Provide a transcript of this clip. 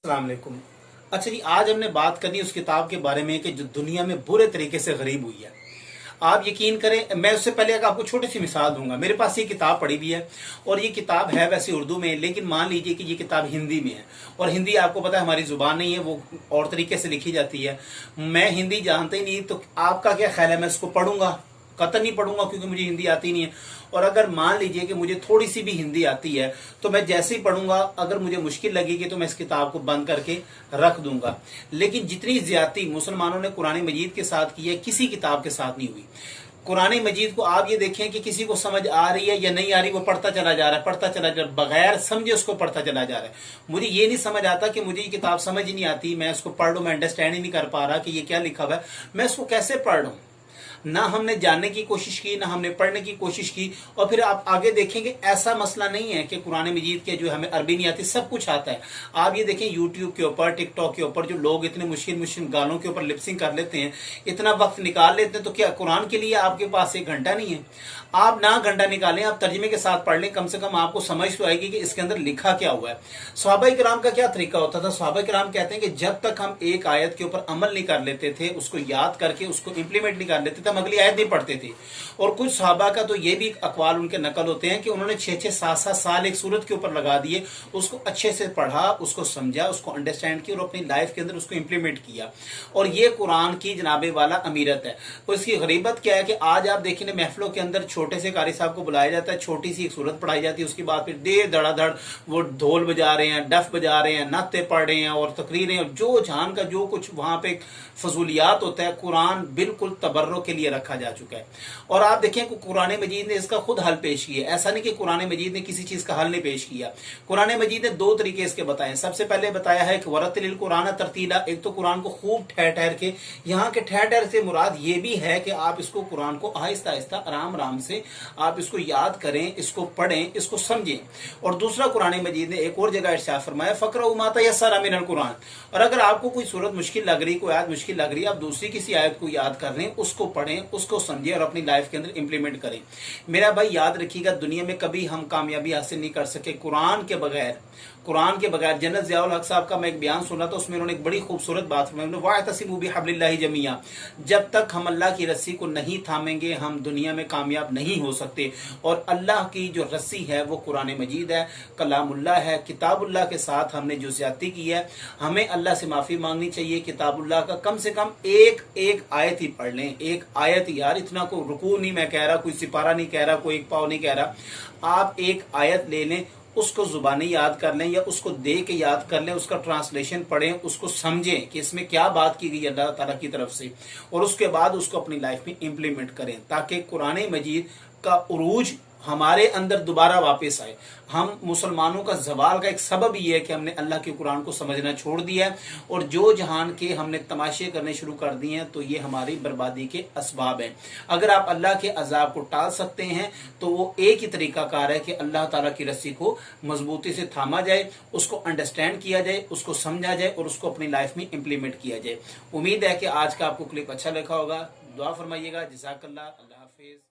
अस्सलाम वालेकुम। अच्छा जी, आज हमने बात करनी है उस किताब के बारे में कि जो दुनिया में बुरे तरीके से गरीब हुई है। आप यकीन करें, मैं उससे पहले एक आपको छोटी सी मिसाल दूंगा। मेरे पास ये किताब पड़ी हुई है और ये किताब है वैसे उर्दू में, लेकिन मान लीजिए कि ये किताब हिंदी में है और हिंदी आपको पता है हमारी जुबान नहीं है, वो और तरीके से लिखी जाती है। मैं हिंदी जानते ही नहीं, तो आपका क्या ख्याल है मैं इसको पढ़ूंगा? कतई नहीं पढ़ूंगा, क्योंकि मुझे हिंदी आती नहीं है। और अगर मान लीजिए कि मुझे थोड़ी सी भी हिंदी आती है तो मैं जैसे ही पढ़ूंगा, अगर मुझे मुश्किल लगेगी तो मैं इस किताब को बंद करके रख दूंगा। लेकिन जितनी ज्यादती मुसलमानों ने कुरान मजीद के साथ की है, किसी किताब के साथ नहीं हुई। कुरान मजीद को आप ये देखें कि किसी को समझ आ रही है या नहीं आ रही, वो पढ़ता चला जा रहा है, पढ़ता चला जा रहा है, बगैर समझे उसको पढ़ता चला जा रहा है। मुझे ये नहीं समझ आता कि मुझे ये किताब समझ ही नहीं आती, मैं इसको पढ़ लूं, मैं अंडरस्टैंड ही नहीं कर पा रहा कि ये क्या लिखा हुआ है, मैं इसको कैसे पढ़ लूं। ना हमने जानने की कोशिश की, ना हमने पढ़ने की कोशिश की। और फिर आप आगे देखेंगे ऐसा मसला नहीं है कि कुरान मजीद के जो हमें अरबी नहीं आती, सब कुछ आता है। आप ये देखें यूट्यूब के ऊपर, टिकटॉक के ऊपर जो लोग इतने मुश्किल मुश्किल गानों के ऊपर लिपसिंग कर लेते हैं, इतना वक्त निकाल लेते हैं, तो क्या कुरान के लिए आपके पास एक घंटा नहीं है? आप ना घंटा निकालें, आप तर्जमे के साथ पढ़ लें, कम से कम आपको समझ तो आएगी कि इसके अंदर लिखा क्या हुआ है। सहाबा किराम का क्या तरीका होता था? सहाबा किराम कहते हैं कि जब तक हम एक आयत के ऊपर अमल नहीं कर लेते थे, उसको याद करके उसको इंप्लीमेंट नहीं कर लेते थे, हम अगली आयत नहीं पढ़ते थे। और कुछ सहाबा का तो ये भी अकवाल उनके नकल होते हैं कि उन्होंने 6-6, 7-7 साल एक सूरत के ऊपर लगा दिए, उसको अच्छे से पढ़ा, उसको समझा, उसको अंडरस्टैंड किया और अपनी लाइफ के अंदर उसको इंप्लीमेंट किया। और ये कुरान की जनाबे वाला अमीरत है। और इसकी गरीबत क्या है कि आज आप देखें महफिलों के अंदर छोटे से कारी साहब को बुलाया जाता है, छोटी सी एक सूरत पढ़ाई जाती है, उसके बाद फिर देर धड़ाधड़ वो ढोल बजा रहे हैं, डफ बजा रहे हैं, नाते पढ़ रहे हैं और तकरीरें, और जो जहान का जो कुछ वहां पे फजूलियात होता है, कुरान बिल्कुल तबर्रुक के लिए रखा जा चुका है। और आप देखें कि कुरान मजीद ने इसका खुद हल पेश किया। ऐसा नहीं कि कुरान मजीद ने किसी चीज का हल नहीं पेश किया। कुरान मजीद ने दो तरीके इसके बताए। सबसे पहले बताया है कि वरतिल कुरान तरतीला, एक तो कुरान को खूब ठहर ठहर के, यहाँ के ठहर ठहर से मुराद ये भी है कि आप इसको कुरान को आहिस्ता आहिस्ता आराम आराम से आप इसको याद करें, इसको पढ़ें, इसको समझें। और दूसरा कुरान मजीद ने एक और जगह इरशाद फरमाया फकरा मा तयस्सरा मिनल कुरान। और अगर आपको कोई सूरत मुश्किल लग रही, कोई आयत मुश्किल लग रही है, आप दूसरी किसी आयत को याद कर लें, उसको पढ़ें, उसको समझें और अपनी लाइफ के अंदर इंप्लीमेंट करें। मेरा भाई याद रखिएगा, दुनिया में कभी हम कामयाबी हासिल नहीं कर सके कुरान के बगैर। कुरान के बगैर जन्नत ज़ियाउल हक साहब का मैं एक बयान सुना था, उसमें उन्होंने एक बड़ी खूबसूरत बात फरमाई, वाअतसिमू बिहब्लिल्लाहि जमीआ। जब तक हम अल्लाह की रस्सी को नहीं थामेंगे, हम दुनिया में कामयाब नहीं हो सकते। और अल्लाह की जो रस्सी है वो कुरान मजीद है, कलामुल्लाह है, किताबुल्लाह के साथ हमने जो ज्यादती की है, हमें अल्लाह से माफी मांगनी चाहिए। किताबुल्लाह का कम से कम एक एक आयत ही पढ़ लें, एक आयत यार, इतना कोई रुकू नहीं मैं कह रहा, कोई सिपारा नहीं कह रहा, कोई एक पाव नहीं कह रहा। आप एक आयत ले लें, उसको जुबानी याद कर लें या उसको दे के याद कर लें, उसका ट्रांसलेशन पढ़ें, उसको समझें कि इसमें क्या बात की गई अल्लाह ताला की तरफ से, और उसके बाद उसको अपनी लाइफ में इंप्लीमेंट करें, ताकि कुरान मजीद का उरूज हमारे अंदर दोबारा वापस आए। हम मुसलमानों का जवाल का एक सबब ये है कि हमने अल्लाह के कुरान को समझना छोड़ दिया है, और जो जहान के हमने तमाशे करने शुरू कर दिए हैं, तो ये हमारी बर्बादी के असबाब हैं। अगर आप अल्लाह के अजाब को टाल सकते हैं तो वो एक ही तरीकाकार है कि अल्लाह ताला की रस्सी को मजबूती से थामा जाए, उसको अंडरस्टैंड किया जाए, उसको समझा जाए और उसको अपनी लाइफ में इंप्लीमेंट किया जाए। उम्मीद है कि आज का आपको क्लिप अच्छा लगा होगा। दुआ फरमाइएगा। जज़ाकल्लाह। अल्लाह हाफिज।